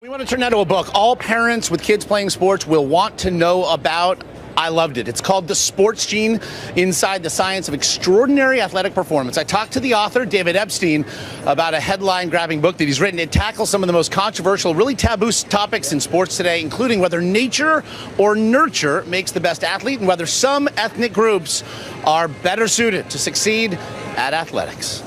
We want to turn that into a book. All parents with kids playing sports will want to know about. I loved it. It's called The Sports Gene: Inside the Science of Extraordinary Athletic Performance. I talked to the author, David Epstein, about a headline-grabbing book that he's written. It tackles some of the most controversial, really taboo topics in sports today, including whether nature or nurture makes the best athlete and whether some ethnic groups are better suited to succeed at athletics.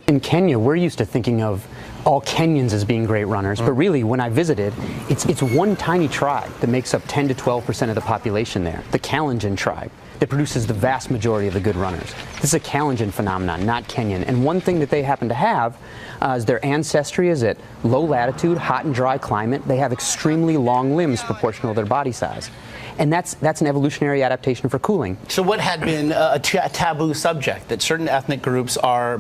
In Kenya, we're used to thinking of all Kenyans as being great runners, but really, when I visited, it's one tiny tribe that makes up 10 to 12% of the population there, the Kalenjin tribe, that produces the vast majority of the good runners. This is a Kalenjin phenomenon, not Kenyan. And one thing that they happen to have is their ancestry is at low latitude, hot and dry climate. They have extremely long limbs proportional to their body size. And that's an evolutionary adaptation for cooling. So what had been a taboo subject, that certain ethnic groups are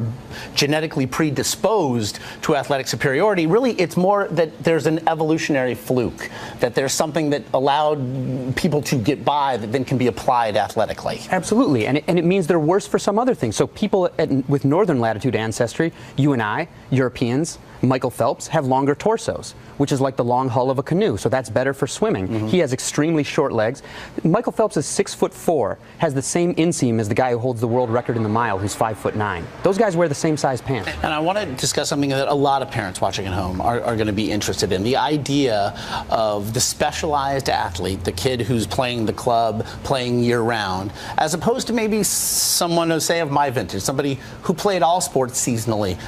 genetically predisposed to athletic superiority, really it's more that there's an evolutionary fluke, that there's something that allowed people to get by that then can be applied athletically. Absolutely, and it means they're worse for some other things. So people with northern latitude ancestry, you and I, Europeans, Michael Phelps, have longer torsos, which is like the long hull of a canoe, so that's better for swimming. He has extremely short legs. Michael Phelps is 6'4", has the same inseam as the guy who holds the world record in the mile, who's 5'9". Those guys wear the same size pants. And I want to discuss something that a lot of parents watching at home are going to be interested in, the idea of the specialized athlete, the kid who's playing the club, playing year-round, as opposed to maybe someone, say, of my vintage, somebody who played all sports seasonally.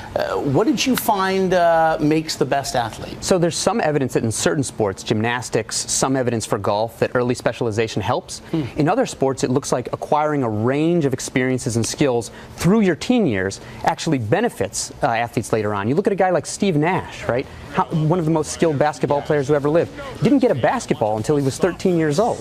What did you find makes the best athlete? So there's some evidence that in certain sports, gymnastics, some evidence for golf, that early specialization helps. In other sports, it looks like acquiring a range of experiences and skills through your teen years actually benefits athletes later on. You look at a guy like Steve Nash, right? One of the most skilled basketball players who ever lived. Didn't get a basketball until he was 13 years old.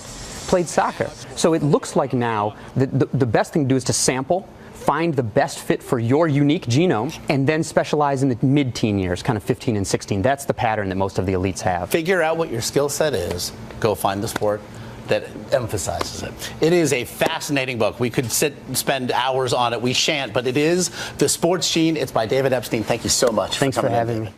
Played soccer. So it looks like now that the best thing to do is to sample, find the best fit for your unique genome, and then specialize in the mid-teen years, kind of 15 and 16. That's the pattern that most of the elites have. Figure out what your skill set is, go find the sport that emphasizes it. It is a fascinating book. We could spend hours on it. We shan't, but it is The Sports Gene. It's by David Epstein. Thank you so much. Thanks for having me.